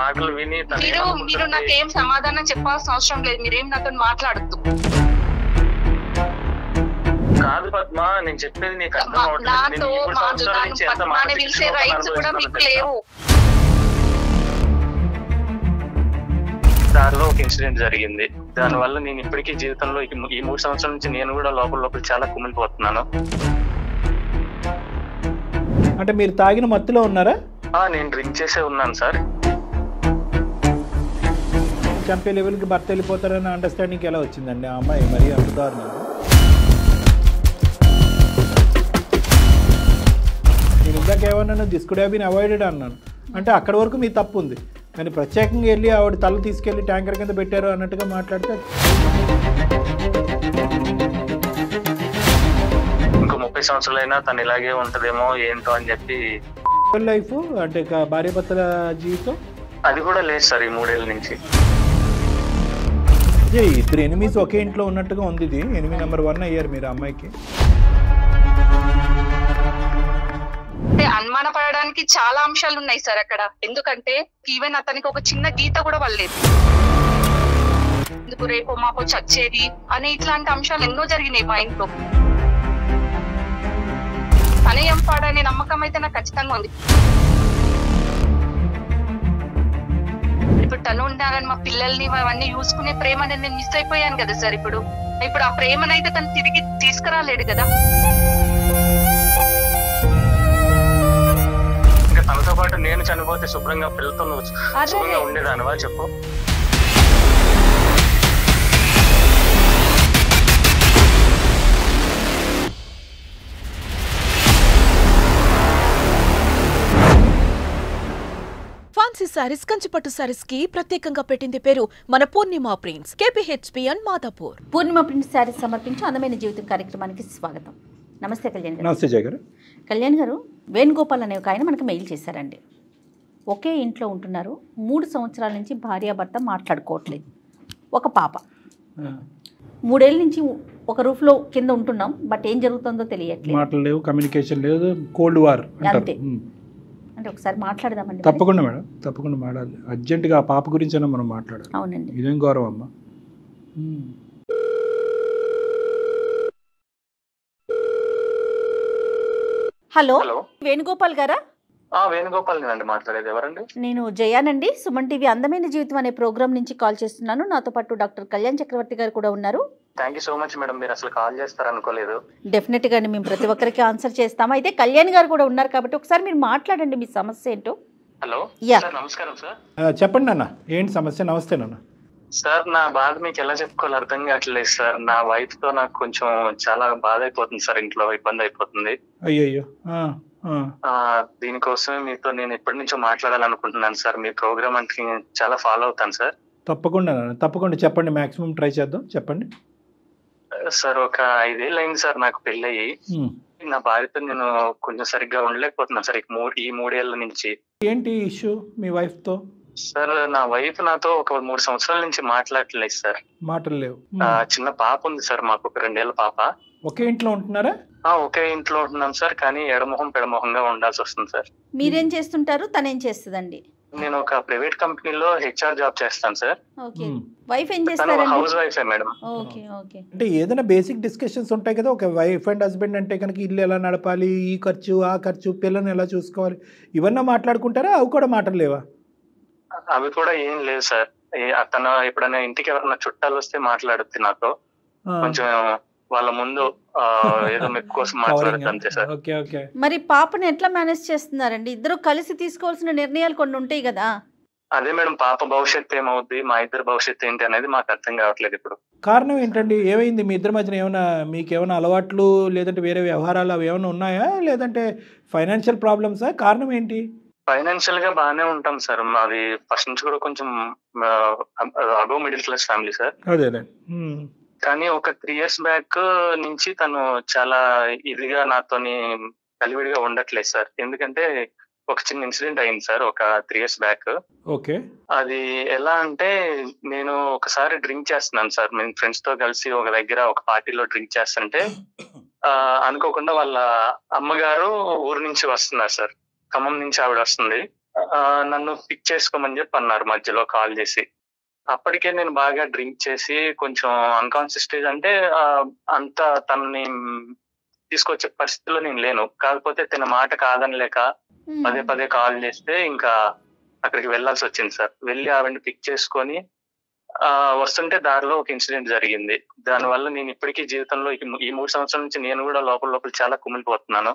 మాటలు విని మీరు నాకేం సమాధానం చెప్పాల్సిన అవసరం లేదు. మీరేం నాతో మాట్లాడద్దు. కాదు పద్మ, నేను చెప్పేది నీకు అర్థం నాతో పద్మాని పిలిచే రైట్స్ కూడా మీకు లేవు. దానిలో ఒక ఇన్సిడెంట్ జరిగింది. దాని వల్ల నేను ఇప్పటికీ జీవితంలో ఈ 3 సంవత్సరాల నుంచి నేను కూడా లోపల చాలా కుమిలిపోతున్నాను. అంటే మీరు తాగిన మత్తులో ఉన్నారా? నేను డ్రింక్ చేసే ఉన్నాను సార్. చంపే లెవెల్కి భర్త వెళ్ళిపోతారని అండర్స్టాండింగ్ ఎలా వచ్చిందండి ఆ అమ్మాయి? మరి అంత దారుణంగా. నేను ఇందాక ఏమన్నాను, this could have been avoided అన్నాను. అంటే అక్కడి వరకు మీ తప్పు ఉంది, కానీ ప్రత్యేకంగా వెళ్ళి ఆవిడ తల తీసుకెళ్ళి ట్యాంకర్ కింద పెట్టారు అన్నట్టుగా మాట్లాడితే ఇంకో 30 సంవత్సరాలైనా తను ఇలాగే ఉంటదేమో ఏంటో అని చెప్పి. లైఫ్ అంటే భార్య భర్తల జీవితం అది కూడా లేదు సార్ ఈ 3 ఏళ్ళ నుంచి. ఇద్దరు ఎనిమిస్ ఒకే ఇంట్లో ఉన్నట్టుగా ఉంది. ఇది ఎనిమి నెంబర్ 1 అయ్యారు మీరు అమ్మాయికి. అనుమానపడడానికి చాలా అంశాలు ఉన్నాయి సార్ అక్కడ. ఎందుకంటే ఈవెన్ అతనికి ఒక చిన్న గీత కూడా వల్లేదు. ఎందుకు రేపో మాపో చచ్చేది అని ఇట్లాంటి అంశాలు ఎన్నో జరిగినాయి మా ఇంట్లో. తనయం పాడనే నమ్మకం అయితే నాకు ఖచ్చితంగా ఉంది. ఇప్పుడు తను ఉండాలని మా పిల్లల్ని అవన్నీ చూసుకునే ప్రేమ అనేది నేను మిస్ అయిపోయాను కదా సార్. ఇప్పుడు ఆ ప్రేమనైతే తను తిరిగి తీసుకురాలేడు కదా. ఇంకా తనతో పాటు నేను చనిపోతే శుభ్రంగా పిల్లతో నువ్వు శుభ్రంగా ఉండేదానివా చెప్పు? ఫ్యాన్సీ సారీస్, కంచిపట్టు సారీస్ కి ప్రత్యేకంగా పెట్టింది పేరు మన Purnima prints, KPHB and Madhapur. Purnima prints saris సమర్పించి అందమైన జీవితం కార్యక్రమానికి స్వాగతం. నమస్తే కళ్యాణ్ గారు. నమస్తే జయ గారు. కళ్యాణ్ గారు, వేణుగోపాల్ అనే ఒక ఆయన మనకు మెయిల్ చేశారండి. ఒకే ఇంట్లో ఉంటున్నారు, 3 సంవత్సరాల నుంచి భార్యాభర్త మాట్లాడుకోవట్లేదు. ఒక పాప. 3 ఏళ్ళ నుంచి ఒక రూఫ్లో కింద ఉంటున్నాం, బట్ ఏం జరుగుతుందో తెలియట్లేదు. మాటలు లేవు, కమ్యూనికేషన్ లేదు, కోల్డ్ వార్ అంతే. అంటే ఒకసారి మాట్లాడదామండి. తప్పకుండా మేడం, తప్పకుండా మాట్లాడాలి. అర్జెంటుగా ఆ పాప గురించి మనం మాట్లాడాలి. అవునండి. ఇదేం గౌరవం అమ్మా. హలో, వేణుగోపాల్ గారా? వేణుగోపాల్ అండి మాట్లాడేది. ఎవరండి? నేను జయానండి, సుమన్ టీవీ అందమైన జీవితం అనే ప్రోగ్రామ్ నుంచి కాల్ చేస్తున్నాను. నాతో పాటు డాక్టర్ కళ్యాణ్ చక్రవర్తి గారు కూడా ఉన్నారు. Thank you so much madam, మీరు అసలు కాల్ చేస్తారనుకోలేదు. డెఫినెట్ గానే మేము ప్రతి ఒక్కరికి ఆన్సర్ చేస్తాము. అయితే కళ్యాణ్ గారు కూడా ఉన్నారు కాబట్టి ఒకసారి మీరు మాట్లాడండి, మీ సమస్య ఏంటో. హలో యా, నమస్కారం సార్. చెప్పండి నాన్న, ఏంటి సమస్య? నమస్తే నాన్న. సార్, నా బాధ మీకు ఎలా చెప్పుకోవాలి అర్థం కావట్లేదు సార్. నా వైఫ్ తో నాకు కొంచెం చాలా బాధ అయిపోతుంది సార్, ఇంట్లో ఇబ్బంది అయిపోతుంది. అయ్యయ్యో. దీనికోసమే మీతో నేను ఎప్పటి నుంచో మాట్లాడాలనుకుంటున్నాను సార్. మీ ప్రోగ్రామ్ అంటే చాలా ఫాలో అవుతాను సార్. తప్పకుండా తప్పకుండా చెప్పండి, మాక్సిమం ట్రై చేద్దాం. చెప్పండి సార్. ఒక 5 ఏళ్ళు అయింది సార్ నాకు పెళ్ళయి. నా భార్యతో నేను కొంచెం సరిగ్గా ఉండలేకపోతున్నాను సార్ ఈ 3 ఏళ్ల నుంచి. ఏంటి ఇష్యూ మీ వైఫ్ తో? సార్, నా వైఫ్ నాతో ఒక 3 సంవత్సరాల నుంచి మాట్లాడలేదు సార్. మాటలు లేవు. చిన్న పాప ఉంది సార్ మాకు, ఒక 2 ఏళ్ల పాప. ఒకే ఇంట్లో ఉంటున్నారా? ఒకే ఇంట్లో ఉంటున్నాం సార్, కానీ ఎడమొహం పెడమొహంగా ఉండాల్సి వస్తుంది సార్. మీరేం చేస్తుంటారు, తనేం చేస్తుందండి? నేను ఒక ప్రైవేట్ కంపెనీలో హెచ్ఆర్ జాబ్ చేస్తాను సార్. ఓకే. వైఫ్ ఏం చేస్తారండి? House wife madam. Okay okay. అంటే ఏదైనా బేసిక్ డిస్కషన్స్ ఉంటాయి కదా, ఒక వైఫ్ అండ్ హస్బెండ్ అంటే కనుక ఇల్లు ఎలా నడపాలి, ఈ ఖర్చు ఆ ఖర్చు, పిల్లల్ని ఎలా చూసుకోవాలి, ఇవన్నీ మాట్లాడుకుంటారా? అవి కూడా మాటలు లేవా? అవి కూడా ఏం లేదు సార్. తను ఎప్పుడైనా ఇంటికి ఎవరైనా చుట్టాలు వస్తే మాట్లాడుద్ది నాతో. కొంచెం వాళ్ళ ముందు ఏదో మెప్పు కోసం మాట్లాడుతుంది అంతే సార్. మరి పాపని ఎట్లా మేనేజ్ చేస్తున్నారండి? ఇద్దరు కలిసి తీసుకోవాల్సిన నిర్ణయాలు కొన్ని ఉంటాయి కదా. అదే మేడం, పాప భవిష్యత్తు ఏమవుద్ది, మా ఇద్దరు భవిష్యత్తు ఏంటి అనేది మాకు అర్థం కావట్లేదు ఇప్పుడు. కారణం ఏంటండి? ఏమైంది మీ ఇద్దరి మధ్యన? ఏమైనా మీకేమైనా అలవాట్లు లేదంటే వేరే వ్యవహారాలు అవి ఏమైనా ఉన్నాయా, లేదంటే ఫైనాన్షియల్ ప్రాబ్లమ్సా? కారణం ఏంటి? ఫైనాన్షియల్ గా బాగానే ఉంటాం సార్. మాది ఫస్ట్ నుంచి కూడా కొంచెం above middle class family sir. అదే. కానీ ఒక 3 years బ్యాక్ నుంచి తను చాలా ఇదిగా నాతోని కలివిడిగా ఉండట్లేదు సార్. ఎందుకంటే ఒక చిన్న ఇన్సిడెంట్ అయింది సార్ ఒక 3 years బ్యాక్. ఓకే. అది ఎలా అంటే, నేను ఒకసారి డ్రింక్ చేస్తున్నాను సార్. మేము ఫ్రెండ్స్ తో కలిసి ఒక దగ్గర ఒక పార్టీలో డ్రింక్ చేస్తుంటే అనుకోకుండా వాళ్ళ అమ్మగారు ఊరు నుంచి వస్తున్నారు సార్. ఖమ్మం నుంచి ఆవిడ వస్తుంది. నన్ను పిక్ చేసుకోమని చెప్పి అన్నారు మధ్యలో కాల్ చేసి. అప్పటికే నేను బాగా డ్రింక్ చేసి కొంచెం అన్కాన్షియస్ స్టేజ్, అంటే అంత తనని తీసుకొచ్చే పరిస్థితిలో నేను లేను. కాకపోతే తన మాట కాదనిలేక పదే పదే కాల్ చేస్తే ఇంకా అక్కడికి వెళ్లాల్సి వచ్చింది సార్. వెళ్ళి ఆవిడని పిక్ చేసుకొని వస్తుంటే దారిలో ఒక ఇన్సిడెంట్ జరిగింది. దానివల్ల నేను ఇప్పటికీ జీవితంలో ఈ 3 సంవత్సరాల నుంచి నేను కూడా లోపల చాలా కుమిలిపోతున్నాను.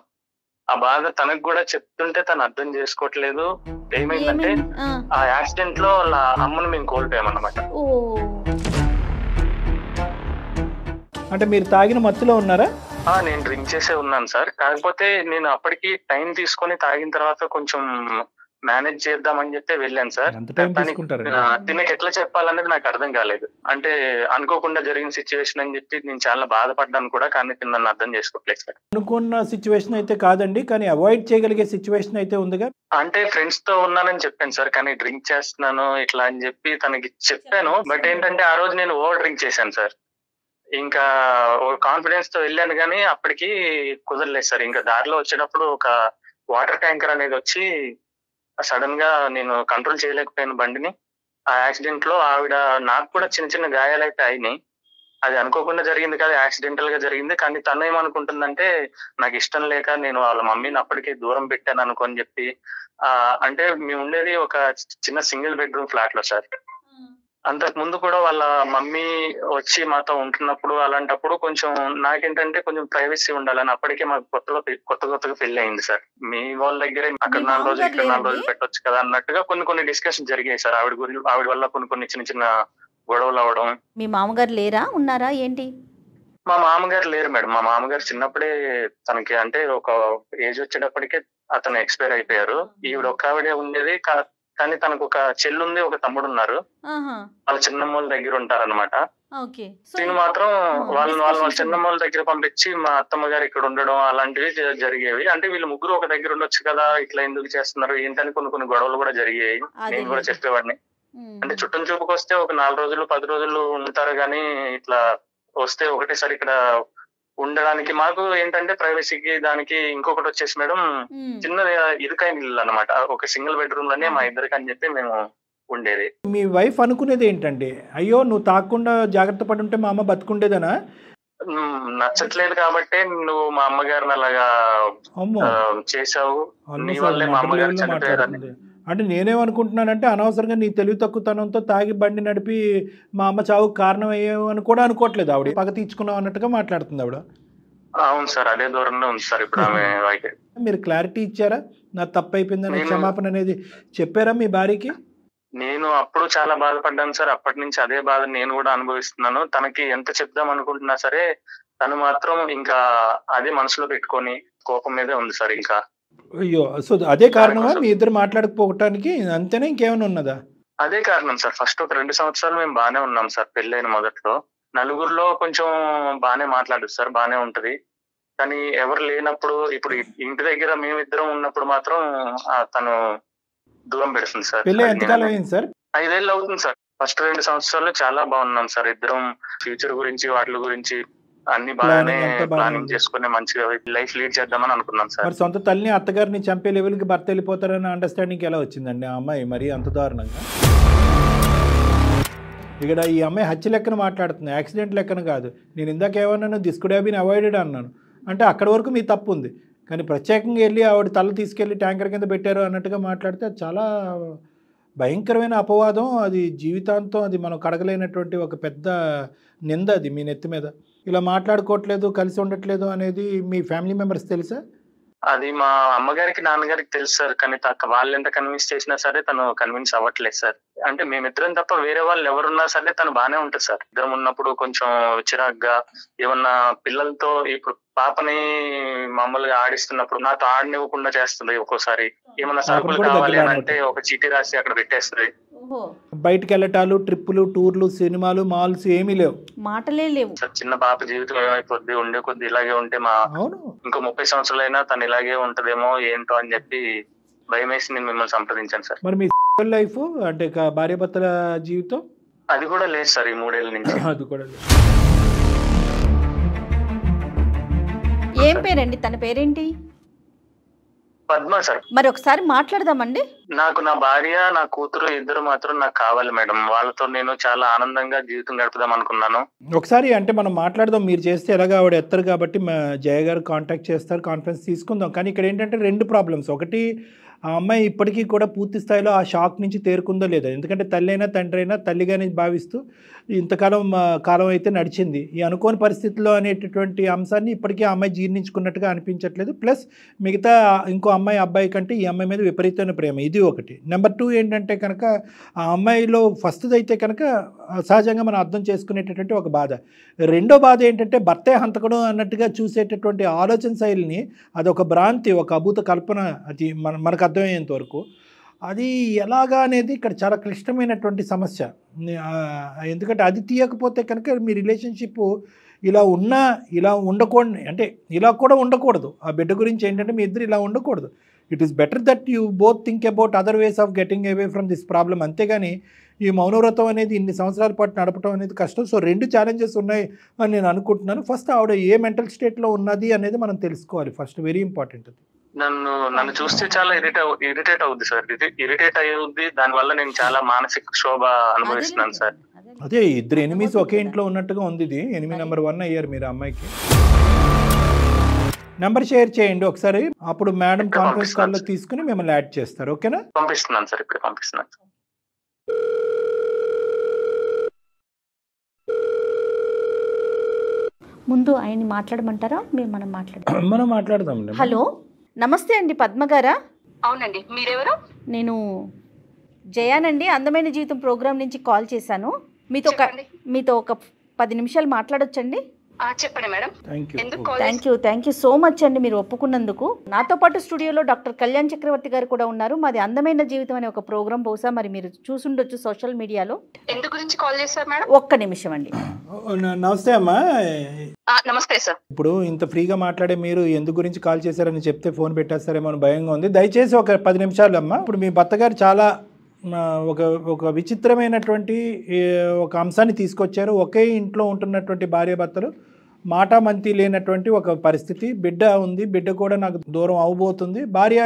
ఆ బాధ తనకు కూడా చెప్తుంటే తను అర్థం చేసుకోవట్లేదు. ఏమైందంటే ఆ యాక్సిడెంట్ లో వాళ్ళ అమ్మను మేము కోల్పోయామన్నమాట. అంటే మీరు తాగిన మత్తులో ఉన్నారా? నేను డ్రింక్ చేసే ఉన్నాను సార్. కాకపోతే నేను అప్పటికి టైం తీసుకొని తాగిన తర్వాత కొంచెం మేనేజ్ చేద్దామని చెప్పి వెళ్ళాను సార్. తినకి ఎట్లా చెప్పాలనేది నాకు అర్థం కాలేదు. అంటే అనుకోకుండా జరిగిన సిచ్యువేషన్ అని చెప్పి నేను చాలా బాధపడ్డాను కూడా, కానీ నన్ను అర్థం చేసుకోవట్లేదు సార్. అనుకున్న సిచ్యువేషన్ అయితే కాదండి, కానీ అవాయిడ్ చేయగలిగే సిచ్యువేషన్ అయితే ఉందిగా. అంటే ఫ్రెండ్స్ తో ఉన్నానని చెప్పాను సార్, కానీ డ్రింక్ చేస్తున్నాను ఇట్లా అని చెప్పి తనకి చెప్పాను. బట్ ఏంటంటే ఆ రోజు నేను ఓవర్ డ్రింక్ చేశాను సార్. ఇంకా కాన్ఫిడెన్స్ తో వెళ్ళాను, కానీ అప్పటికి కుదరలేదు సార్. ఇంకా దారిలో వచ్చేటప్పుడు ఒక వాటర్ ట్యాంకర్ అనేది వచ్చి సడన్ గా నేను కంట్రోల్ చేయలేకపోయాను బండిని. ఆ యాక్సిడెంట్ లో ఆవిడ, నాకు కూడా చిన్న చిన్న గాయాలు అయితే అయినాయి. అది అనుకోకుండా జరిగింది కాదు, యాక్సిడెంటల్ గా జరిగింది. కానీ తను ఏమనుకుంటుందంటే నాకు ఇష్టం లేక నేను వాళ్ళ మమ్మీని అప్పటికే దూరం పెట్టాను అనుకోని చెప్పి. అంటే మేము ఉండేది ఒక చిన్న సింగిల్ బెడ్రూమ్ ఫ్లాట్ లో సార్. అంతకు ముందు కూడా వాళ్ళ మమ్మీ వచ్చి మాతో ఉంటున్నప్పుడు అలాంటప్పుడు కొంచెం నాకేంటంటే కొంచెం ప్రైవసీ ఉండాలని అప్పటికే మాకు కొత్తగా పెళ్లి అయింది సార్. మీ వాళ్ళ దగ్గరే అక్కడ 4 రోజులు ఇక్కడ 4 రోజులు పెట్టొచ్చు కదా అన్నట్టుగా కొన్ని డిస్కషన్ జరిగాయి సార్. ఆవిడ వల్ల కొన్ని చిన్న గొడవలు అవడం. మీ మామగారు లేరా, ఉన్నారా ఏంటి? మా మామగారు లేరు మేడం. మా మామగారు చిన్నప్పుడే తనకి అంటే ఒక ఏజ్ వచ్చేటప్పటికే అతను ఎక్స్పైర్ అయిపోయారు. ఈవిడ ఒక్క ఆవిడే ఉండేది. కానీ తనకు ఒక చెల్లుంది, ఒక తమ్ముడు ఉన్నారు. వాళ్ళ చిన్నమ్మల దగ్గర ఉంటారన్నమాట. నేను మాత్రం వాళ్ళ చిన్నమ్మల దగ్గర పంపించి మా అత్తమ్మ గారు ఇక్కడ ఉండడం అలాంటివి జరిగేవి. అంటే వీళ్ళు ముగ్గురు ఒక దగ్గర ఉండొచ్చు కదా, ఇట్లా ఎందుకు చేస్తున్నారు ఏంటని కొన్ని గొడవలు కూడా జరిగాయి. నేను కూడా చెప్పేవాడిని. అంటే చుట్టం చూపుకి వస్తే ఒక 4 రోజులు 10 రోజులు ఉంటారు, కానీ ఇట్లా వస్తే ఒకటేసారి ఇక్కడ ఉండడానికి మాకు ఏంటంటే ప్రైవసీకి దానికి. ఇంకొకటి వచ్చేసి మేడం, చిన్న ఇరుకైన ఇల్లు అనమాట. ఒక సింగిల్ బెడ్రూమ్ లోనే మా ఇద్దరికి అని చెప్పి మేము ఉండేది. మీ వైఫ్ అనుకునేది ఏంటంటే, అయ్యో నువ్వు తాకుండా జాగ్రత్త పడి ఉంటే మా అమ్మ బతుకుండేదనా? నచ్చట్లేదు కాబట్టి నువ్వు మా అమ్మగారిని అలాగా చేసావు, నీ వల్లే మా అమ్మగారు చనిపోయారని. అంటే నేనేమనుకుంటున్నానంటే, అనవసరంగా నీ తెలివి తక్కువతనంతో తాగి బండి నడిపి మా అమ్మ చావుకు కారణం అయ్యావు అని కూడా అనుకోవట్లేదు. ఆవిడ పగ తీర్చుకున్నావు అన్నట్టుగా మాట్లాడుతుంది ఆవిడ. అవును సార్, అదే దూరంలో ఉంది సార్ ఇప్పుడు ఆమె. మీరు క్లారిటీ ఇచ్చారా, నా తప్పు అయిపోయిందని క్షమాపణ అనేది చెప్పారా మీ భార్యకి? నేను అప్పుడు చాలా బాధపడ్డాను సార్. అప్పటి నుంచి అదే బాధ నేను కూడా అనుభవిస్తున్నాను. తనకి ఎంత చెప్దాం అనుకుంటున్నా సరే తను మాత్రం ఇంకా అదే మనసులో పెట్టుకొని కోపం మీదే ఉంది సార్. ఇంకా అయ్యో, సో అదే కారణమా మీ ఇద్దరు మాట్లాడకపోవటానికి? అంతేనా, ఇంకేమైనా ఉన్నదా? అదే కారణం సార్. ఫస్ట్ ఒక 2 సంవత్సరాలు మేము బానే ఉన్నాం సార్. పెళ్ళైన మొదట్లో నలుగురిలో కొంచెం బానే మాట్లాడదు సార్, బానే ఉంటది. కానీ ఎవరు లేనప్పుడు, ఇప్పుడు ఇంటి దగ్గర మేమిద్దరం ఉన్నప్పుడు మాత్రం తను దూరం పెడుతుంది సార్. పెళ్ళి ఎంతకాలం అయింది సార్? 5 ఏళ్ళు అవుతుంది సార్. ఫస్ట్ 2 సంవత్సరాలు చాలా బాగున్నాం సార్. ఇద్దరం ఫ్యూచర్ గురించి వాటి గురించి అన్ని బాగానే ప్లానింగ్ చేసుకుని మంచిగా లైఫ్ లీడ్ చేద్దామని అనుకున్నాం సార్. మరి సొంత తల్లిని అత్తగారిని చంపే లెవెల్ కి భర్త వెళ్ళిపోతారని అండర్స్టాండింగ్ ఎలా వచ్చిందండి ఆ అమ్మాయి మరి అంత దారుణంగా? ఇక్కడ ఈ అమ్మాయి హత్య లెక్కన మాట్లాడుతుంది, యాక్సిడెంట్ లెక్కన కాదు. నేను ఇందాక ఏమన్నాను, this could have been avoided అన్నాను. అంటే అక్కడి వరకు మీ తప్పు ఉంది, కానీ ప్రత్యేకంగా వెళ్ళి ఆవిడ తల తీసుకెళ్ళి ట్యాంకర్ కింద పెట్టారు అన్నట్టుగా మాట్లాడితే చాలా భయంకరమైన అపవాదం. అది జీవితాంతం అది మనం కడగలేనటువంటి ఒక పెద్ద నింద అది మీ నెత్తి మీద. ఇలా మాట్లాడుకోవట్లేదు, కలిసి ఉండట్లేదు అనేది మీ ఫ్యామిలీ మెంబర్స్ తెలుసా? అది మా అమ్మగారికి నాన్నగారికి తెలుసు సార్. కానీ వాళ్ళు ఎంత కన్విన్స్ చేసినా సరే తను కన్విన్స్ అవ్వట్లేదు సార్. అంటే మేమిద్దరం తప్ప వేరే వాళ్ళు ఎవరున్నా సరే తను బానే ఉంటుంది సార్. ఇద్దరం ఉన్నప్పుడు కొంచెం చిరాగ్గా ఏమన్నా పిల్లలతో, ఇప్పుడు పాపని మామూలుగా ఆడిస్తున్నప్పుడు నాతో ఆడనివ్వకుండా చేస్తుంది. ఒక్కోసారి ఏమన్నా సరుకులు కావాలి అని అంటే ఒక చీటీ రాసి అక్కడ పెట్టేస్తుంది. బయటకు వెళ్ళటాలు, ట్రిప్పులు, టూర్లు, సినిమాలు, మాల్స్ ఏమీ లేవు, మాటలే లేవు సార్. చిన్న పాప జీవితం ఏమైపోద్ది, ఉండే కొద్ది ఇలాగే ఉంటే ఇంకో 30 సంవత్సరాలైనా తను ఇలాగే ఉంటదేమో ఏంటో అని చెప్పి భయం వేసి నేను మిమ్మల్ని సంప్రదించాను సార్. మరి మీ లైఫ్ అంటే భార్యాభర్తల జీవితం అది కూడా లేదు సార్ ఈ 3 ఏళ్ల నుంచి. అది కూడా లేదు. ఏం పేరండి తన పేరేంటి? పద్మ సార్. మరి ఒకసారి మాట్లాడదామండి. నాకు నా భార్య, నా కూతురు ఇద్దరు మాత్రం నాకు కావాలి మేడం. వాళ్ళతో నేను చాలా ఆనందంగా జీవితం గడుపుదాం అనుకున్నాను. ఒకసారి అంటే మనం మాట్లాడదాం. మీరు చేస్తే ఎలాగ ఆవిడ ఎత్తారు కాబట్టి జయ గారు కాంటాక్ట్ చేస్తారు, కాన్ఫరెన్స్ తీసుకుందాం. కానీ ఇక్కడ ఏంటంటే 2 ప్రాబ్లమ్స్. ఒకటి, ఆ అమ్మాయి ఇప్పటికీ కూడా పూర్తి స్థాయిలో ఆ షాక్ నుంచి తేరుకుందో లేదో. ఎందుకంటే తల్లి అయినా తండ్రి అయినా తల్లిగానే భావిస్తూ కాలం అయితే నడిచింది. ఈ అనుకోని పరిస్థితుల్లో అనేటటువంటి అంశాన్ని ఇప్పటికీ ఆ అమ్మాయి జీర్ణించుకున్నట్టుగా అనిపించట్లేదు. ప్లస్ మిగతా ఇంకో అబ్బాయి కంటే ఈ అమ్మాయి మీద విపరీతమైన ప్రేమ, ఇది ఒకటి. నెంబర్ 2 ఏంటంటే కనుక ఆ అమ్మాయిలో ఫస్ట్ది అయితే కనుక సహజంగా మనం అర్థం చేసుకునేటటువంటి ఒక బాధ. రెండో బాధ ఏంటంటే భర్తే హంతకుడు అన్నట్టుగా చూసేటటువంటి ఆలోచన శైలిని, అదొక భ్రాంతి, ఒక అభూత కల్పన. అది మనకు అర్థమయ్యేంత వరకు అది ఎలాగా అనేది ఇక్కడ చాలా క్లిష్టమైనటువంటి సమస్య. ఎందుకంటే అది తీయకపోతే కనుక మీ రిలేషన్షిప్ ఇలా ఉండకూడదు, అంటే ఇలా కూడా ఉండకూడదు. ఆ బిడ్డ గురించి ఏంటంటే మీ ఇద్దరు ఇలా ఉండకూడదు. It is better that you both think about other ways of getting away from this problem. అంతేగాని ఈ మౌనవ్రతం అనేది ఇన్ని సంవత్సరాల పాటు నడపడం అనేది కష్టం. సో 2 ఛాలెంజెస్ ఉన్నాయి అని నేను అనుకుంటున్నాను. ఫస్ట్ ఆవిడ ఏ మెంటల్ స్టేట్లో ఉన్నది అనేది మనం తెలుసుకోవాలి ఫస్ట్, వెరీ ఇంపార్టెంట్. అది నన్ను చూస్తే చాలా ఇరిటేట్ అవుద్ది సార్. ఇరిటేట్ అయ్యింది. దానివల్ల నేను చాలా మానసిక శోభ అనుభవిస్తున్నాను సార్. అదే ఇద్దరు ఎనిమీస్ ఒకే ఇంట్లో ఉన్నట్టుగా ఉంది. ఇది ఎనిమీ నెంబర్ 1 అయ్యారు మీరు అమ్మాయికి. నెంబర్ షేర్ చేయండి ఒకసారి, అప్పుడు మేడం కాన్ఫరెన్స్ కాల్లో తీసుకుని మిమ్మల్ని యాడ్ చేస్తారు. ఓకేనా? పంపిస్తున్నాను సార్, ఇప్పుడు పంపిస్తున్నాను. ముందు ఆయన్ని మాట్లాడమంటారా, మనం మాట్లాడదాం. హలో, నమస్తే అండి పద్మ గారా? అవునండి, మీరెవరు? నేను జయానండి, అందమైన జీవితం ప్రోగ్రామ్ నుంచి కాల్ చేశాను. మీతో ఒక 10 నిమిషాలు మాట్లాడొచ్చండి? చెప్పండి madam. Thank you so much అండి మీరు ఒప్పుకున్నందుకు. నాతో పాటు స్టూడియోలో డాక్టర్ కళ్యాణ్ చక్రవర్తి గారు కూడా ఉన్నారు. మాది అందమైన జీవితం అనే ఒక ప్రోగ్రామ్, బహుశా మరి మీరు చూసుండొచ్చు సోషల్ మీడియాలో. ఎందుకు గురించి కాల్ చేశారు మేడం? ఒక్క నిమిషం అండి. నమస్తే అమ్మా. నమస్తే సార్. ఇప్పుడు ఇంత ఫ్రీగా మాట్లాడే మీరు ఎందుకు గురించి కాల్ చేశారని చెప్తే ఫోన్ పెట్టేస్తారేమో అని భయంగా ఉంది. దయచేసి ఒక 10 నిమిషాలు అమ్మా. ఇప్పుడు మీ భర్త గారు చాలా ఒక విచిత్రమైనటువంటి ఒక అంశాన్ని తీసుకొచ్చారు. ఒకే ఇంట్లో ఉంటున్నటువంటి భార్యాభర్తలు మాటామంతి లేనటువంటి ఒక పరిస్థితి. బిడ్డ ఉంది, బిడ్డ కూడా నాకు దూరం అవబోతుంది, భార్య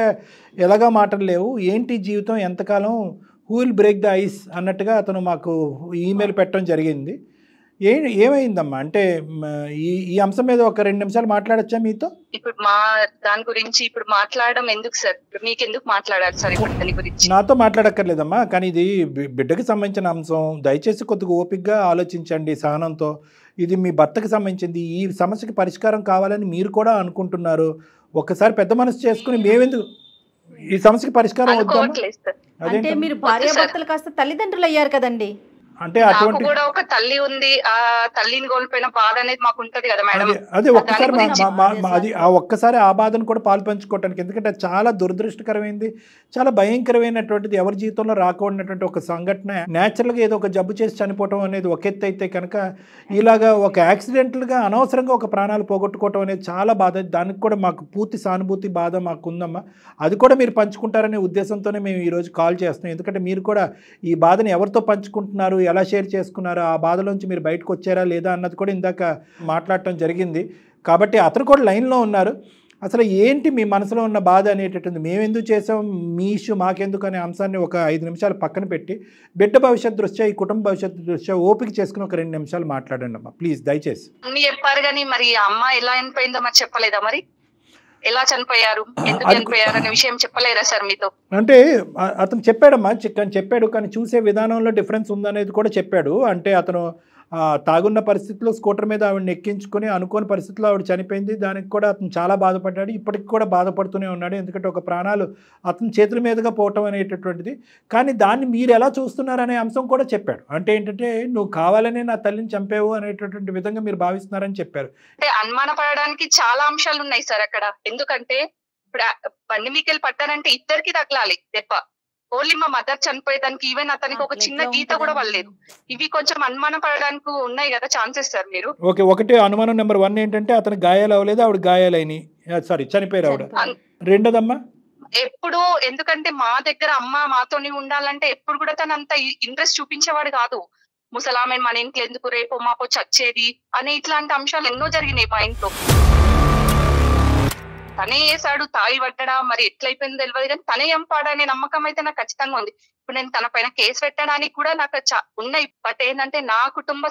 ఎలాగా మాటలు లేవు, ఏంటి జీవితం, ఎంతకాలం, who will break the ice అన్నట్టుగా అతను మాకు ఈమెయిల్ పెట్టడం జరిగింది. ఏమైందమ్మా? అంటే ఈ అంశం మీద ఒక 2 నిమిషాలు మాట్లాడచ్చా మీతో? ఇప్పుడు దాని గురించి ఇప్పుడు మాట్లాడడం ఎందుకు సార్? మీకు ఎందుకు మాట్లాడాలి సార్ ఇప్పుడు దాని గురించి? నాతో మాట్లాడక్కర్లేదమ్మా, కానీ ఇది బిడ్డకి సంబంధించిన అంశం. దయచేసి కొద్దిగా ఓపికగా ఆలోచించండి, సహనంతో. ఇది మీ భర్తకి సంబంధించింది. ఈ సమస్యకి పరిష్కారం కావాలని మీరు కూడా అనుకుంటున్నారు. ఒక్కసారి పెద్ద మనసు చేసుకుని మేమెందుకు ఈ సమస్యకి పరిష్కారం అవుతాం? అంటే మీరు భార్యాభర్తలు కాస్త తల్లిదండ్రులు అయ్యారు కదండి. అంటే అటువంటి కూడా ఒక తల్లి ఉంది, ఆ తల్లిని కోల్పోయిన బాధ అనేది మాకు ఉంటది కదా మేడం. అదే ఒక్కసారి ఆ బాధను కూడా పాలు పంచుకోవటానికి, ఎందుకంటే చాలా దురదృష్టకరమైంది, చాలా భయంకరమైనటువంటిది, ఎవరి జీవితంలో రాకూడనటువంటి ఒక సంఘటన. న్యాచురల్గా ఏదో ఒక జబ్బు చేసి చనిపోవటం అనేది ఒక ఎత్తు అయితే కనుక, ఇలాగా ఒక యాక్సిడెంటల్గా అనవసరంగా ఒక ప్రాణాలు పోగొట్టుకోవటం అనేది చాలా బాధ. దానికి కూడా మాకు పూర్తి సానుభూతి, బాధ మాకు ఉందమ్మా. అది కూడా మీరు పంచుకుంటారనే ఉద్దేశంతోనే మేము ఈరోజు కాల్ చేస్తున్నాం. ఎందుకంటే మీరు కూడా ఈ బాధను ఎవరితో పంచుకుంటున్నారు, ఎలా షేర్ చేసుకున్నారు, ఆ బాధలోంచి మీరు బయటకు వచ్చారా లేదా అన్నది కూడా ఇందాక మాట్లాడటం జరిగింది. కాబట్టి అతను కూడా లైన్లో ఉన్నారు. అసలు ఏంటి మీ మనసులో ఉన్న బాధ అనేటటువంటి, మేము ఎందుకు చేసాం, మీ ఇష్యూ మాకెందుకు అనే అంశాన్ని ఒక 5 నిమిషాలు పక్కన పెట్టి, బిడ్డ భవిష్యత్తు దృష్ట్యా, ఈ కుటుంబ భవిష్యత్తు దృష్ట్యా ఓపిక చేసుకుని ఒక 2 నిమిషాలు మాట్లాడండి అమ్మా ప్లీజ్, దయచేసి. చెప్పారు కానీ మరి అమ్మ ఎలా చనిపోయిందో మరి చెప్పలేదా? మరి ఎలా చనిపోయారు, ఎందుకు చనిపోయారు అనే విషయం చెప్పలేరా సార్ మీతో? అంటే అతను చెప్పాడమ్మా, చెప్పాడు, కానీ చూసే విధానంలో డిఫరెన్స్ ఉందనేది కూడా చెప్పాడు. అంటే అతను తాగున్న పరిస్థితిలో స్కూటర్ మీద ఆవిడని ఎక్కించుకొని అనుకోని పరిస్థితిలో ఆవిడ చనిపోయింది. దానికి కూడా అతను చాలా బాధపడ్డాడు, ఇప్పటికి కూడా బాధపడుతూనే ఉన్నాడు. ఎందుకంటే ఒక ప్రాణాలు అతని చేతుల మీదుగా పోవటం అనేటటువంటిది. కానీ దాన్ని మీరు ఎలా చూస్తున్నారనే అంశం కూడా చెప్పాడు. అంటే ఏంటంటే, నువ్వు కావాలనే నా తల్లిని చంపావు అనేటటువంటి విధంగా మీరు భావిస్తున్నారని చెప్పారు. అంటే అనుమానపడడానికి చాలా అంశాలు ఉన్నాయి సార్ అక్కడ. ఎందుకంటే ఇప్పుడు బండి మీకెళ్ళి పట్టారంటే ఇద్దరికి తగలాలి దెబ్బ. ఓన్లీ మా మదర్ చనిపోయేదానికి ఈవెన్ అతనికి ఒక చిన్న గీత కూడా పడలేదు. ఇవి కొంచెం అనుమానం పడడానికి ఉన్నాయి కదా ఛాన్సెస్ సార్ మీరు. ఓకే, ఒకటి అనుమానం నెంబర్ 1 ఏంటంటే అతను గాయాలు అవ్వలేదు, ఆవిడ గాయాలైన చనిపోయారు ఆవిడ. రెండోదమ్మా, ఎప్పుడు ఎందుకంటే మా దగ్గర అమ్మ మాతోని ఉండాలంటే ఎప్పుడు కూడా తను అంత ఇంట్రెస్ట్ చూపించేవాడు కాదు. ముసలామె మన ఇంట్లో ఎందుకు, రేపో మాపో చచ్చేది అని ఇట్లాంటి అంశాలు ఎన్నో జరిగినాయి మా ఇంట్లో. తనే వేసాడు, తాగి పట్టడా మరి ఎట్లయిపోయిందో తెలియదు, కానీ తనే ఎంపాడనే నమ్మకం అయితే నాకు ఖచ్చితంగా ఉంది. ఇప్పుడు నేను తన పైన కేసు పెట్టడానికి కూడా నాకు ఉన్నాయి. బట్ ఏంటంటే నా కుటుంబ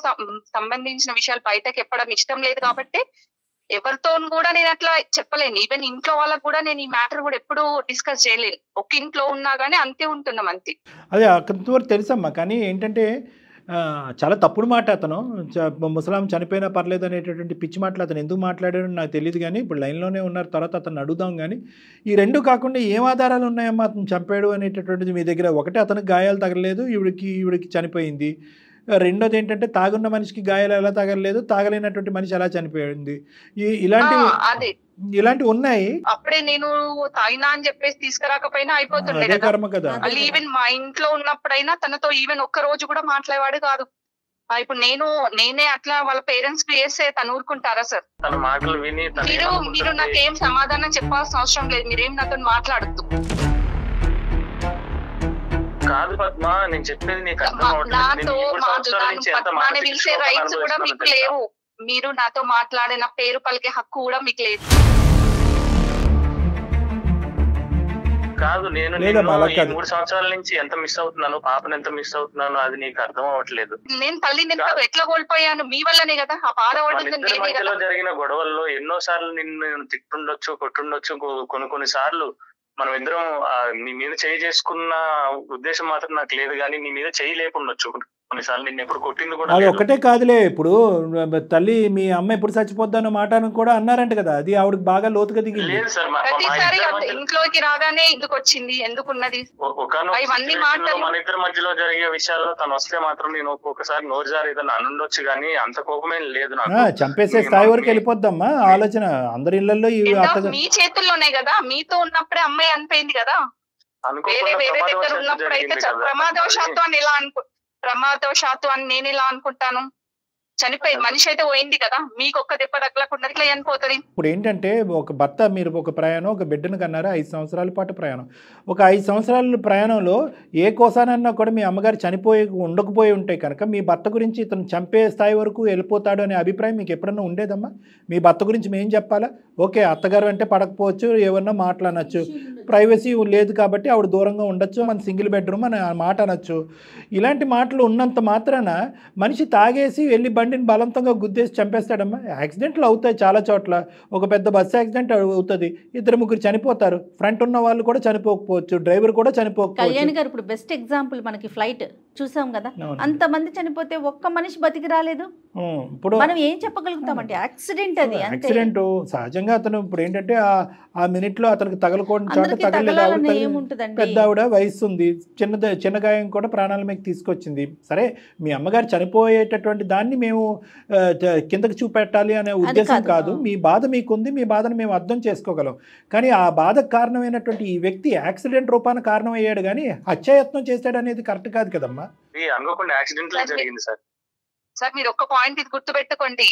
సంబంధించిన విషయాలు బయటకు చెప్పడం ఇష్టం లేదు కాబట్టి ఎవరితో కూడా నేను అట్లా చెప్పలేను. ఈవెన్ ఇంట్లో వాళ్ళకు కూడా నేను ఈ మ్యాటర్ కూడా ఎప్పుడు డిస్కస్ చేయలేను. ఒక ఇంట్లో ఉన్నా గానీ అంతే ఉంటున్నాం అంతే. అదే కొంతవరకు తెలుసమ్మా, కానీ ఏంటంటే చాలా తప్పుడు మాట అతను. ముసలాం చనిపోయినా పర్లేదు అనేటటువంటి పిచ్చి మాటలు అతను ఎందుకు మాట్లాడాడో నాకు తెలియదు, కానీ ఇప్పుడు లైన్లోనే ఉన్నారు, తర్వాత అతను అడుగుదాం. కానీ ఈ రెండు కాకుండా ఏం ఆధారాలు ఉన్నాయమ్మా అతను చంపాడు అనేటటువంటిది మీ దగ్గర? ఒకటి, అతనికి గాయాలు తగలలేదు, ఈవిడికి చనిపోయింది. రెండోది ఏంటంటే తాగున్న మనిషికి గాయాలు ఎలా తగలలేదు, తాగలేనటువంటి మనిషి ఎలా చనిపోయింది. ఇలాంటివి ఉన్నాయి. అప్పుడే నేను తాగినా అని చెప్పేసి తీసుకురాకపోయినా అయిపోతుండే కదా. ఈవెన్ మా ఇంట్లో ఉన్నప్పుడైనా తనతో ఈవెన్ ఒక్క రోజు కూడా మాట్లాడేవాడు కాదు. ఇప్పుడు నేనే అట్లా వాళ్ళ పేరెంట్స్ కి వేస్తే తను ఊరుకుంటారా సార్? మీరు నాకేం సమాధానం చెప్పాల్సిన అవసరం లేదు, మీరేం నాతో మాట్లాడద్దు. కాదు పద్మ, నేను చెప్పేది నీకు పద్మాని పిలిచే రైట్స్ కూడా మీకు లేవు. మీరు నాతో మాట్లాడిన పేరు పలికే హక్కు కూడా మీకు లేదు. కాదు, నేను 3 సంవత్సరాల నుంచి ఎంత మిస్ అవుతున్నాను, పాపను ఎంత మిస్ అవుతున్నాను, అది నీకు అర్థం అవ్వట్లేదు. నేను తల్లిని ఎట్లా కోల్పోయాను మీ వల్లనే కదా. ఆ బాధపడుతుంది మధ్యలో జరిగిన గొడవల్లో ఎన్నో సార్లు నిన్ను తిట్టుండొచ్చు, కొట్టుండొచ్చు. కొన్ని సార్లు మనం ఇద్దరం నీ మీద చేయి చేసుకున్న ఉద్దేశం మాత్రం నాకు లేదు, కానీ నీ మీద చేయి లేకుండొచ్చు. కొన్నిసార్లు నిన్ను ఎప్పుడు కొట్టింది కూడా అది ఒకటే కాదులే. ఇప్పుడు తల్లి మీ అమ్మ ఎప్పుడు చచ్చిపోద్దన్న మాట కూడా అన్నారంట కదా, అది ఆవిడకి బాగా లోతుగా దిగింది. లేదు సార్, ఇంట్లోకి రాగానే ఎందుకు వచ్చింది, ఎందుకున్నది, మన ఇద్దరి మధ్యలో జరిగే విషయాల్లో తను వస్తే మాత్రం నేను ఒక్కొక్కసారి నోరు జారి ఏదైనా అనుండొచ్చు, కానీ అంత కోపమేం లేదు నాకు. చంపేసే స్థాయి వరకు వెళ్ళిపోద్దమ్మా ఆలోచన. అందరి ఇళ్లలో మీ చేతుల్లోనే కదా, మీతో ఉన్నప్పుడే అమ్మాయి అనిపోయింది కదా. వేరే దగ్గర ఉన్నప్పుడు అయితే ప్రమాదవశాత్తు అని నేను ఇలా అనుకుంటాను. చనిపోయింది మనిషి అయితే పోయింది కదా, మీకు ఒక్క దెబ్బ తగలకుండా ఇట్లా చనిపోతుంది. ఇప్పుడు ఏంటంటే ఒక భర్త, మీరు ఒక ప్రయాణం, ఒక బిడ్డను కన్నారు, 5 సంవత్సరాల పాటు ప్రయాణం. ఒక 5 సంవత్సరాల ప్రయాణంలో ఏ కోసానన్నా కూడా మీ అమ్మగారు ఉండకపోయి ఉంటే కనుక మీ భర్త గురించి ఇతను చంపే స్థాయి వరకు వెళ్ళిపోతాడు అనే అభిప్రాయం మీకు ఎప్పుడన్నా ఉండేదమ్మా? మీ భర్త గురించి మేము చెప్పాలా? ఓకే, అత్తగారు అంటే పడకపోవచ్చు, ఏమన్నా మాట్లాడనొచ్చు, ప్రైవసీ లేదు కాబట్టి ఆవిడ దూరంగా ఉండొచ్చు, మన సింగిల్ బెడ్రూమ్ అని మాట అనొచ్చు. ఇలాంటి మాటలు ఉన్నంత మాత్రాన మనిషి తాగేసి వెళ్ళి బండిని బలవంతంగా గుద్దేసి చంపేస్తాడమ్మా. యాక్సిడెంట్లు అవుతాయి చాలా చోట్ల. ఒక పెద్ద బస్సు యాక్సిడెంట్ అవుతుంది, 2-3 చనిపోతారు. ఫ్రంట్ ఉన్న వాళ్ళు కూడా చనిపోకపోవచ్చు, డ్రైవర్ కూడా చనిపోకపోవచ్చు. కళ్యాణ్ గారు ఇప్పుడు బెస్ట్ ఎగ్జాంపుల్, మనకి ఫ్లైట్ చూసాం కదా, అంతమంది చనిపోతే ఒక్క మనిషి బతికి రాలేదు. ఇప్పుడు మనం ఏం చెప్పగలుగుతామంటే యాక్సిడెంట్, అది యాక్సిడెంట్. సహజంగా అతను ఇప్పుడు ఏంటంటే ఆ మినిట్ లో అతనికి తగలకూడని చోట తగలేదు. పెద్ద ఆవిడ వయసు ఉంది, చిన్న గాయం కూడా ప్రాణాల మీద తీసుకొచ్చింది. సరే, మీ అమ్మగారు చనిపోయేటటువంటి దాన్ని మేము కిందకి చూపెట్టాలి అనే ఉద్దేశం కాదు. మీ బాధ మీకుంది, మీ బాధను మేము అర్థం చేసుకోగలం. కానీ ఆ బాధకు కారణమైనటువంటి ఈ వ్యక్తి యాక్సిడెంట్ రూపాన కారణం అయ్యాడు, కానీ హత్యాయత్నం చేశాడు అనేది కరెక్ట్ కాదు కదమ్మా. అనుకోకుండా యాక్సిడెంట్ జరిగింది సార్. సార్ మీరు ఒక్క పాయింట్ ఇది గుర్తు పెట్టుకోండి,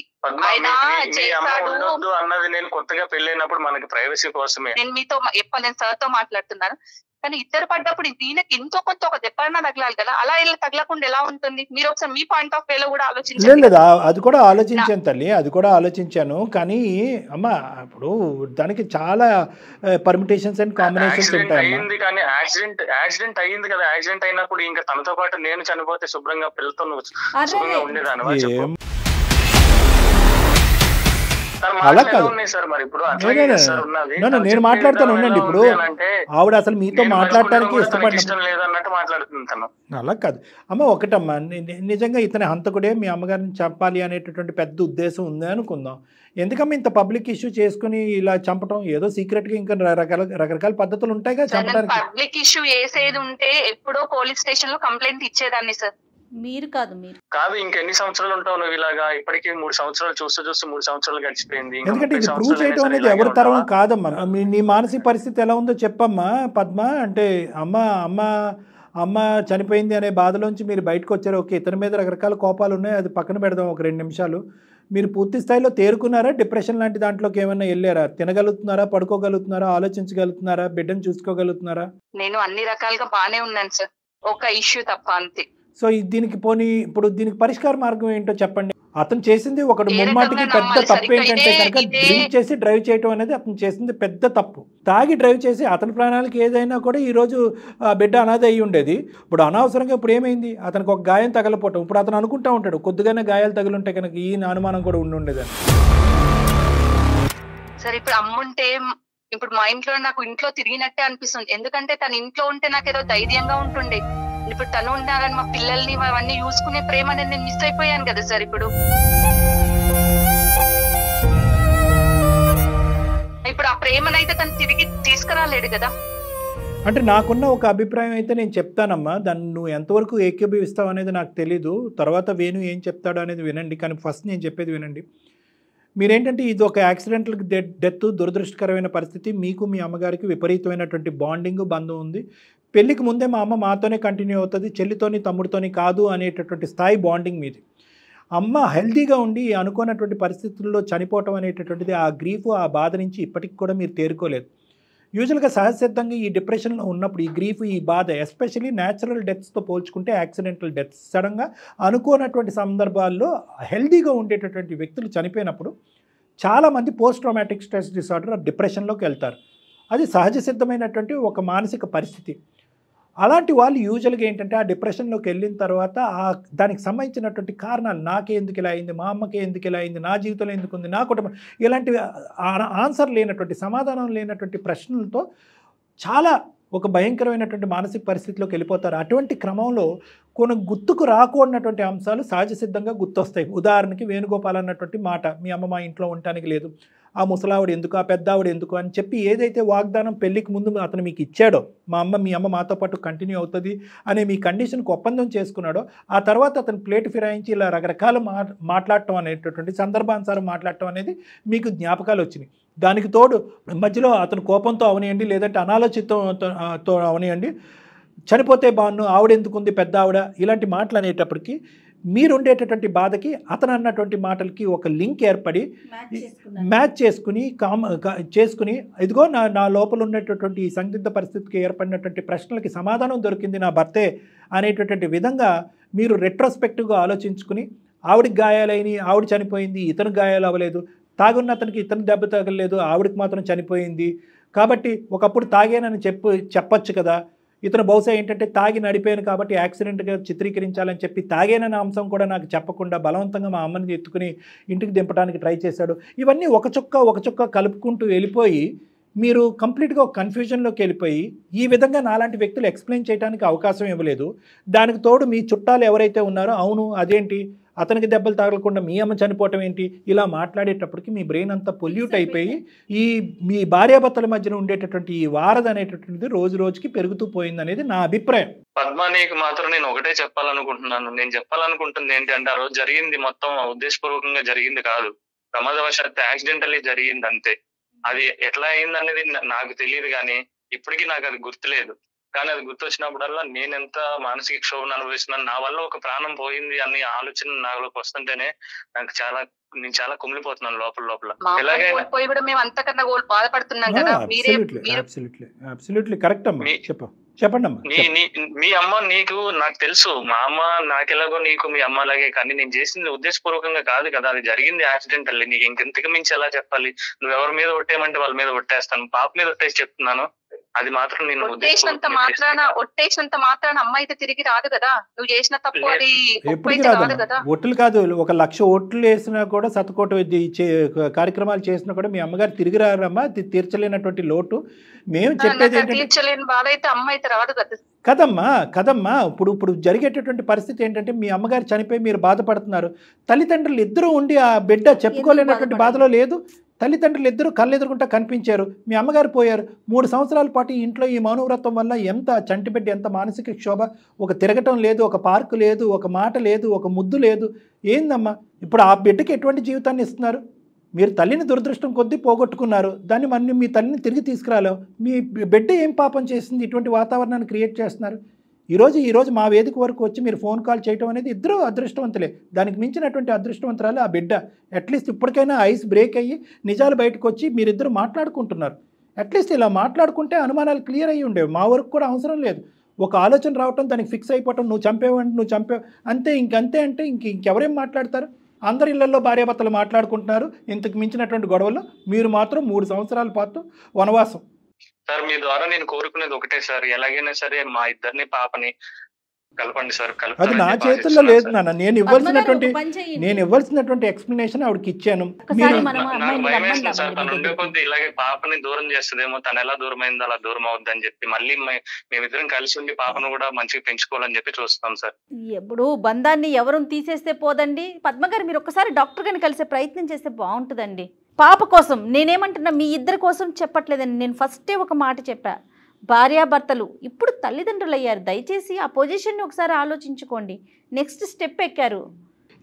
అన్నది నేను కొత్తగా పెళ్ళైనప్పుడు మనకి ప్రైవసీ కోసమే. నేను సార్ తో మాట్లాడుతున్నాను, కానీ ఇద్దరు పడ్డప్పుడు దీనికి ఎంతో కొంత ఒక దెబ్బన్నా తగలాలి కదా. అలా ఇలా తగలకుండా ఎలా ఉంటుంది? మీరు ఒకసారి మీ పాయింట్ ఆఫ్ వ్యూలో కూడా ఆలోచించండి. లేదు, అది కూడా ఆలోచించాను తల్లి, అది కూడా ఆలోచించాను. కానీ అమ్మ, ఇప్పుడు దానికి చాలా పర్మిటేషన్స్ అండ్ కాంబినేషన్స్ ఉంటాయి. కానీ యాక్సిడెంట్ అయ్యింది కదా, యాక్సిడెంట్ అయినప్పుడు ఇంకా తనతో పాటు నేను చనిపోతే శుభ్రంగా పిల్లతో శుభ్రంగా ఉండేదాన్ని. అలా కాదు, నేను మాట్లాడుతాను ఉండండి. ఇప్పుడు ఆవిడ అసలు మీతో మాట్లాడటానికి ఇష్టం లేదన్నట్టు మాట్లాడుతున్నాను. అలా కాదు అమ్మ, ఒకటమ్మా, నిజంగా ఇతని హంతకుడే మీ అమ్మగారిని చంపాలి అనేటటువంటి పెద్ద ఉద్దేశం ఉంది అనుకుందాం. ఎందుకమ్మా ఇంత పబ్లిక్ ఇష్యూ చేసుకుని ఇలా చంపటం? ఏదో సీక్రెట్ గా ఇంకా రకరకాల పద్ధతులు ఉంటాయి కదా చంపడానికి. పబ్లిక్ ఇష్యూ చేసేది ఉంటే ఎప్పుడో పోలీస్ స్టేషన్ లో కంప్లైంట్ ఇచ్చేదాన్ని సార్. మీరు కాదు ఇంకెన్ని సంవత్సరాలు ఉంటావు నువ్వు ఇలాగా? ఇప్పటికీ 3 సంవత్సరాలు చూస్తూ 3 సంవత్సరాలు గడిచిపోయింది. ఎందుకంటే ఇది ప్రూవ్ చేయడం అనేది ఎవరి తరం కాదమ్మా. నీ మానసిక పరిస్థితి ఎలా ఉందో చెప్పమ్మా పద్మ. అంటే అమ్మ చనిపోయింది అనే బాధలోంచి మీరు బయటకు వచ్చారు. ఓకే, ఇతని మీద రకరకాల కోపాలు ఉన్నాయి, అది పక్కన పెడదాం ఒక 2 నిమిషాలు. మీరు పూర్తి స్థాయిలో తేరుకున్నారా? డిప్రెషన్ లాంటి దాంట్లోకి ఏమైనా వెళ్ళారా? తినగలుగుతున్నారా, పడుకోగలుగుతున్నారా, ఆలోచించగలుగుతున్నారా, బిడ్డను చూసుకోగలుగుతున్నారా? నేను అన్ని రకాలుగా బానే ఉన్నాను సార్, ఒక ఇష్యూ తప్ప, అంతే. సో దీనికి ఇప్పుడు దీనికి పరిష్కార మార్గం ఏంటో చెప్పండి. అతను చేసింది ఒకటి ఏ ముమ్మాటికి రకంగా పెద్ద నమ్మాలి తప్పు సార్? ఏంటంటే కనుక ఇదే డ్రింక్ చేసి డ్రైవ్ చేయటం అనేది అతను చేసింది పెద్ద తప్పు. తాగి డ్రైవ్ చేసి అతని ప్రాణాలకి ఏదైనా కూడా ఈరోజు ఆ బిడ్డ అనాథ అయ్యి ఉండేది. ఇప్పుడు అనవసరంగా ఇప్పుడు ఏమైంది, అతనికి ఒక గాయం తగలపోవటం. ఇప్పుడు అతను అనుకుంటా ఉంటాడు కొద్దిగానే గాయాలు తగులుంటే కనుక ఈ అనుమానం కూడా ఉండేదని. సరే ఇప్పుడు అమ్ముంటే ఇప్పుడు మా ఇంట్లో తిరిగినట్టే అనిపిస్తుంది. ఎందుకంటే తన ఇంట్లో ఉంటే నాకు ఏదో ధైర్యంగా ఉంటుండే. ఇప్పుడు తను ఉన్నా కానీ మా పిల్లల్ని అవన్నీ చూసుకునే ప్రేమ నేను మిస్ అయిపోయాను కదా సార్. ఇప్పుడు ఆ ప్రేమనైతే తను తిరిగి తీసుకురాలేడు కదా. అంటే నాకున్న ఒక అభిప్రాయం అయితే నేను చెప్తానమ్మా, దాన్ని నువ్వు ఎంతవరకు ఏకీభవిస్తావు అనేది నాకు తెలీదు. తర్వాత వేణు ఏం చెప్తాడో అనేది వినండి, కానీ ఫస్ట్ నేను చెప్పేది వినండి. మీరేంటంటే ఇది ఒక యాక్సిడెంటల్ డెత్, దురదృష్టకరమైన పరిస్థితి. మీకు మీ అమ్మగారికి విపరీతమైనటువంటి బాండింగ్, బంధం ఉంది. పెళ్ళికి ముందే మా అమ్మ మాతోనే కంటిన్యూ అవుతుంది, చెల్లితోని తమ్ముడితోని కాదు అనేటటువంటి స్థాయి బాండింగ్ మీది. అమ్మ హెల్తీగా ఉండి అనుకోనటువంటి పరిస్థితుల్లో చనిపోవటం అనేటటువంటిది ఆ గ్రీఫ్, ఆ బాధ నుంచి ఇప్పటికి కూడా మీరు తేరుకోలేదు. యూజువల్గా సహజసిద్ధంగా ఈ డిప్రెషన్లో ఉన్నప్పుడు ఈ గ్రీఫ్, ఈ బాధ, ఎస్పెషలీ న్యాచురల్ డెత్స్తో పోల్చుకుంటే యాక్సిడెంటల్ డెత్స్, సడన్గా అనుకోనటువంటి సందర్భాల్లో హెల్తీగా ఉండేటటువంటి వ్యక్తులు చనిపోయినప్పుడు చాలామంది పోస్ట్ ట్రామాటిక్ స్ట్రెస్ డిసార్డర్, డిప్రెషన్లోకి వెళ్తారు. అది సహజ సిద్ధమైనటువంటి ఒక మానసిక పరిస్థితి. అలాంటి వాళ్ళు యూజువల్గా ఏంటంటే ఆ డిప్రెషన్లోకి వెళ్ళిన తర్వాత దానికి సంబంధించినటువంటి కారణాలు, నాకే ఎందుకు ఇలా అయింది, మా అమ్మకే ఎందుకు ఇలా అయింది, నా జీవితంలో ఎందుకు ఉంది, నా కుటుంబం, ఇలాంటివి ఆన్సర్ లేనటువంటి, సమాధానం లేనటువంటి ప్రశ్నలతో చాలా ఒక భయంకరమైనటువంటి మానసిక పరిస్థితిలోకి వెళ్ళిపోతారు. అటువంటి క్రమంలో కొన్ని గుర్తుకు రాకూడనటువంటి అంశాలు సహజ సిద్ధంగా గుర్తొస్తాయి. ఉదాహరణకి వేణుగోపాల్ అన్నటువంటి మాట, మీ అమ్మ మా ఇంట్లో ఉండటానికి లేదు, ఆ ముసలావిడ ఎందుకు, ఆ పెద్దావిడ ఎందుకు అని చెప్పి ఏదైతే వాగ్దానం పెళ్ళికి ముందు అతను మీకు ఇచ్చాడో, మీ అమ్మ మాతో పాటు కంటిన్యూ అవుతుంది అనే మీ కండిషన్కి ఒప్పందం చేసుకున్నాడో, ఆ తర్వాత అతను ప్లేట్ ఫిరాయించి ఇలా రకరకాల మాట్లాడటం అనేటటువంటి సందర్భానుసారం మాట్లాడటం అనేది మీకు జ్ఞాపకాలు వచ్చినాయి. దానికి తోడు మధ్యలో అతను కోపంతో అవనియండి, లేదంటే అనాలోచితంతో అవనియండి, చనిపోతే బాగున్ను, ఆవిడ ఎందుకుంది పెద్ద ఆవిడ, ఇలాంటి మాటలు అనేటప్పటికీ మీరుండేటటువంటి బాధకి అతను అన్నటువంటి మాటలకి ఒక లింక్ ఏర్పడి మ్యాచ్ చేసుకుని ఇదిగో నా లోపల ఉన్నటువంటి ఈ సందిగ్ధ పరిస్థితికి ఏర్పడినటువంటి ప్రశ్నలకి సమాధానం దొరికింది నా భర్తే అనేటటువంటి విధంగా మీరు రెట్రోస్పెక్టివ్గా ఆలోచించుకుని, ఆవిడికి గాయాలైనవి, ఆవిడ చనిపోయింది, ఇతను గాయాలు అవ్వలేదు, తాగున్న అతనికి ఇతను దెబ్బ తగలేదు, ఆవిడకి మాత్రం చనిపోయింది కాబట్టి ఒకప్పుడు తాగానని చెప్పచ్చు కదా, ఇతను బహుశా ఏంటంటే తాగి నడిపోయాను కాబట్టి యాక్సిడెంట్గా చిత్రీకరించాలని చెప్పి తాగేనన్న అంశం కూడా నాకు చెప్పకుండా బలవంతంగా మా అమ్మని ఎత్తుకుని ఇంటికి దింపడానికి ట్రై చేశాడు. ఇవన్నీ ఒక చుక్క కలుపుకుంటూ వెళ్ళిపోయి మీరు కంప్లీట్గా ఒక కన్ఫ్యూజన్లోకి వెళ్ళిపోయి ఈ విధంగా నాలాంటి వ్యక్తులు ఎక్స్ప్లెయిన్ చేయడానికి అవకాశం ఇవ్వలేదు. దానికి తోడు మీ చుట్టాలు ఎవరైతే ఉన్నారో, అవును అదేంటి అతనికి దెబ్బలు తగలకుండా మీ అమ్మ చనిపోవటం ఏంటి, ఇలా మాట్లాడేటప్పటికి మీ బ్రెయిన్ అంతా పొల్యూట్ అయిపోయి మీ భార్యాభర్తల మధ్యన ఉండేటటువంటి ఈ వారధ అనేటటువంటిది రోజు రోజుకి పెరుగుతూ పోయింది అనేది నా అభిప్రాయం. పద్మ, నీకు మాత్రం నేను ఒకటే చెప్పాలనుకుంటున్నాను. నేను చెప్పాలనుకుంటుంది ఏంటంటే ఆ రోజు జరిగింది మొత్తం ఉద్దేశపూర్వకంగా జరిగింది కాదు, ప్రమాదవశాత్తు యాక్సిడెంటల్లీ జరిగింది అంతే. అది ఎట్లా అయింది అనేది నాకు తెలియదు, కానీ ఇప్పటికీ నాకు అది గుర్తులేదు. కానీ అది గుర్తొచ్చినప్పుడల్లా నేను ఎంత మానసిక క్షోభను అనుభవిస్తున్నాను, నా వల్ల ఒక ప్రాణం పోయింది అనే ఆలోచన నాలోకి వస్తుంటేనే నేను చాలా కుమిలిపోతున్నాను లోపల. ఎలాగైనా మేము అంతకన్నా బాధపడుతున్నాం కదా. అబ్సల్యూట్లీ కరెక్ట్ అమ్మా, చెప్పండి అమ్మా. మీ అమ్మ నీకు, నాకు తెలుసు మా అమ్మ నాకెలాగో నీకు మీ అమ్మ అలాగే, కానీ నేను చేసింది ఉద్దేశపూర్వకంగా కాదు కదా, అది జరిగింది యాక్సిడెంటల్లీ. నీకు ఇంకెంతకు మించి ఎలా చెప్పాలి? నువ్వు ఎవరి మీద ఒట్టేయమంటే వాళ్ళ మీద ఒట్టేస్తాను, పాప మీద ఒట్టేసి చెప్తున్నాను. అది మాత్రం నేను ఒట్టేసినంత మాత్రాన అమ్మ అయితే తిరిగి రాదు కదా. నువ్వు చేసిన తప్పు అది ఎప్పటికీ రాదు కదా. ఓట్లు కాదు, 1,00,000 ఓట్లు వేసినా కూడా, శతకోటి కార్యక్రమాలు చేసినా కూడా మీ అమ్మగారు తిరిగి రారమ్మా. తీర్చలేనటువంటి లోటు. మేము చెప్పేది తీర్చలేని బాధ అయితే అమ్మ అయితే రాదు కదా. కదమ్మా ఇప్పుడు జరిగేటటువంటి పరిస్థితి ఏంటంటే మీ అమ్మగారు చనిపోయి మీరు బాధపడుతున్నారు. తల్లిదండ్రులు ఇద్దరు ఉండి ఆ బిడ్డ చెప్పుకోలేనటువంటి బాధలో లేదు. తల్లిదండ్రులు ఇద్దరు కళ్ళెదురుకుంటా కనిపించారు, మీ అమ్మగారు పోయారు. 3 సంవత్సరాల పాటు ఇంట్లో ఈ మౌనవ్రతం వల్ల ఎంత చంటిబిడ్డ, ఎంత మానసిక క్షోభ. ఒక తిరగటం లేదు, ఒక పార్కు లేదు, ఒక మాట లేదు, ఒక ముద్దు లేదు. ఏందమ్మా ఇప్పుడు ఆ బిడ్డకి ఎటువంటి జీవితాన్ని ఇస్తున్నారు? మీరు తల్లిని దురదృష్టం కొద్దీ పోగొట్టుకున్నారు, దాన్ని మీ తల్లిని తిరిగి తీసుకురాలేవు. మీ బిడ్డ ఏం పాపం చేసింది ఇటువంటి వాతావరణాన్ని క్రియేట్ చేస్తున్నారు? ఈరోజు మా వేదిక వరకు వచ్చి మీరు ఫోన్ కాల్ చేయడం అనేది ఇద్దరు అదృష్టవంతులే. దానికి మించినటువంటి అదృష్టవంతురాలు ఆ బిడ్డ. అట్లీస్ట్ ఇప్పటికైనా ఐస్ బ్రేక్ అయ్యి నిజాలు బయటకు వచ్చి మీరిద్దరు మాట్లాడుకుంటున్నారు. అట్లీస్ట్ ఇలా మాట్లాడుకుంటే అనుమానాలు క్లియర్ అయ్యి ఉండేవి. మా వరకు కూడా అవసరం లేదు. ఒక ఆలోచన రావటం, దానికి ఫిక్స్ అయిపోవటం, నువ్వు చంపేవు అంతే. ఇంకంతే అంటే ఇంకెవరేం మాట్లాడతారు? అందరి ఇళ్లలో భార్యాభర్తలు మాట్లాడుకుంటున్నారు, ఇంతకు మించినటువంటి గొడవలు. మీరు మాత్రం 3 సంవత్సరాల పాటు వనవాసం. సార్ మీ ద్వారా నేను కోరుకునేది ఒకటే సార్, ఎలాగైనా సరే మా ఇద్దరిని పాపని కలపండి సార్. అది నా చేతుల్లో లేదు నాన్న. నేను ఇవ్వాల్సినటువంటి ఎక్స్ప్లెనేషన్ ఆవిడకి ఇచ్చాను. నాకు భయం వేసింది సార్, తను ఉండే కొద్ది ఇలాగే పాపని దూరం చేస్తుందేమో, తను ఎలా దూరం అయిందో అలా దూరం అవుద్ది అని చెప్పి మళ్ళీ మేమిద్దరం కలిసి ఉండి పాపను కూడా మంచిగా పెంచుకోవాలని చెప్పి చూస్తాం సార్. ఎప్పుడు బంధాన్ని ఎవరు తీసేస్తే పోదండి. పద్మ గారు మీరు ఒక్కసారి డాక్టర్ గారిని కలిసే ప్రయత్నం చేస్తే బాగుంటుందండి. పాప కోసం నేనేమంటున్నా, మీ ఇద్దరి కోసం చెప్పట్లేదండి. నేను ఫస్టే ఒక మాట చెప్పా, భార్యాభర్తలు ఇప్పుడు తల్లిదండ్రులు అయ్యారు, దయచేసి ఆ పొజిషన్ని ఒకసారి ఆలోచించుకోండి. నెక్స్ట్ స్టెప్ ఎక్కారు.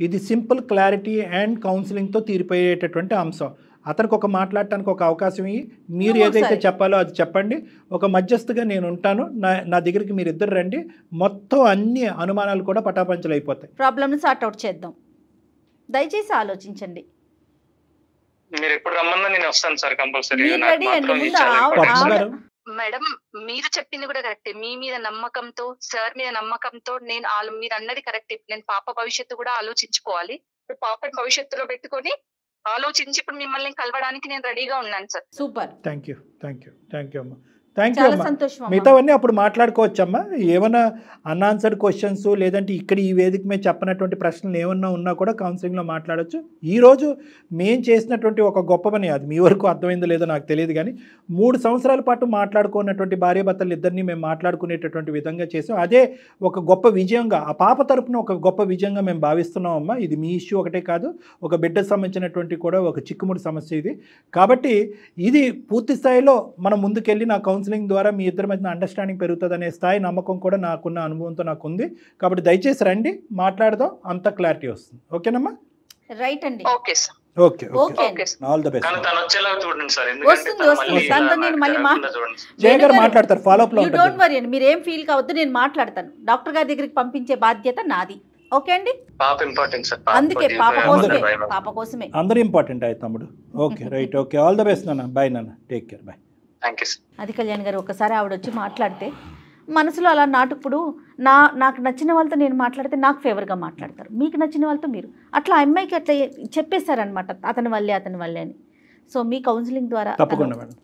ఇది సింపుల్ క్లారిటీ అండ్ కౌన్సిలింగ్తో తీరిపోయేటటువంటి అంశం. అతనికి ఒక మాట్లాడటానికి ఒక అవకాశం ఇయ్యి, మీరు ఏదైతే చెప్పాలో అది చెప్పండి. ఒక మధ్యస్థగా నేను ఉంటాను, నా దగ్గరికి మీరు ఇద్దరు రండి, మొత్తం అన్ని అనుమానాలు కూడా పటాపంచలు అయిపోతాయి. ప్రాబ్లమ్ని సార్ట్అవుట్ చేద్దాం. దయచేసి ఆలోచించండి. మీరు ఎప్పుడు రమ్మన్నా నేను వస్తాను సార్ కంపల్సరీ. మేడం మీరు చెప్పింది కూడా కరెక్టే. మీ మీద నమ్మకంతో, సార్ మీద నమ్మకంతో నేను మీరు అన్నది కరెక్ట్. నేను పాప భవిష్యత్తు కూడా ఆలోచించుకోవాలి. ఇప్పుడు పాప భవిష్యత్తులో పెట్టుకొని ఆలోచించి ఇప్పుడు మిమ్మల్ని కలవడానికి నేను రెడీగా ఉన్నాను సార్. సూపర్. థ్యాంక్ యూ అమ్మా. థ్యాంక్ యూ అమ్మా. మిగతావన్నీ అప్పుడు మాట్లాడుకోవచ్చమ్మా. ఏమైనా అన్ఆన్సర్డ్ క్వశ్చన్స్ లేదంటే ఇక్కడ ఈ వేదిక మీద చెప్పనటువంటి ప్రశ్నలు ఏమన్నా ఉన్నా కూడా కౌన్సిలింగ్లో మాట్లాడచ్చు. ఈరోజు మేము చేసినటువంటి ఒక గొప్ప పని, అది మీ వరకు అర్థమైందో లేదో నాకు తెలియదు కానీ 3 సంవత్సరాల పాటు మాట్లాడుకున్నటువంటి భార్యాభర్తలు ఇద్దరిని మేము మాట్లాడుకునేటటువంటి విధంగా చేసాం. అదే ఒక గొప్ప విజయంగా, ఆ పాప తరపున ఒక గొప్ప విజయంగా మేము భావిస్తున్నామమ్మా. ఇది మీ ఇష్యూ ఒకటే కాదు, ఒక బిడ్డకు సంబంధించినటువంటి కూడా ఒక చిక్కుముడి సమస్య ఇది. కాబట్టి ఇది పూర్తి స్థాయిలో మనం ముందుకెళ్ళి నా కౌన్సిలింగ్ ద్వారా మీ ఇద్దరి మధ్య అండర్స్టాండింగ్ పెరుగుతుందనే స్థాయి నమ్మకం కూడా నాకున్న అనుభవంతో నాకు ఉంది. కాబట్టి దయచేసి రండి, మాట్లాడదాం, అంత క్లారిటీ వస్తుంది. ఓకేనమ్మా? రైట్ అండి. Okay sir. Okay all the best. Jaya గారు మాట్లాడతారు, ఫాలో అప్ లో ఉంటారు. డోంట్ వరీ అండి, మీరు ఏం ఫీల్ కావద్దు, నేను మాట్లాడతాను. డాక్టర్ గారి దగ్గరికి పంపించే బాధ్యత నాది. ఓకే అండి? అందుకే పాప కోసమే అందరూ ఇంపార్టెంట్ అయ్యి తమ్ముడు. Okay right. Okay all the best నాన్న. బాయ్ నాన్న, టేక్ కేర్. బాయ్. అది కళ్యాణ్ గారు ఒకసారి ఆవిడ వచ్చి మాట్లాడితే మనసులో అలా నాటుప్పుడు నాకు నచ్చిన వాళ్ళతో నేను మాట్లాడితే నాకు ఫేవర్గా మాట్లాడతారు, మీకు నచ్చిన వాళ్ళతో మీరు అట్లా అమ్మాయికి అట్లా చెప్పేశారనమాట, అతని వల్లే అని. సో మీ కౌన్సిలింగ్ ద్వారా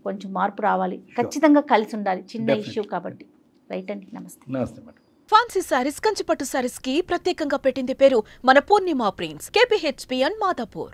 కొంచెం మార్పు రావాలి, ఖచ్చితంగా కలిసి ఉండాలి. చిన్న ఇష్యూ కాబట్టి. రైట్ అండి. నమస్తే. మేడం. ఫ్యాన్సీ సారీస్, కంచిపట్టు సారీస్ కి ప్రత్యేకంగా పెట్టింది పేరు మన Purnima prints, KPHP and Madhapur.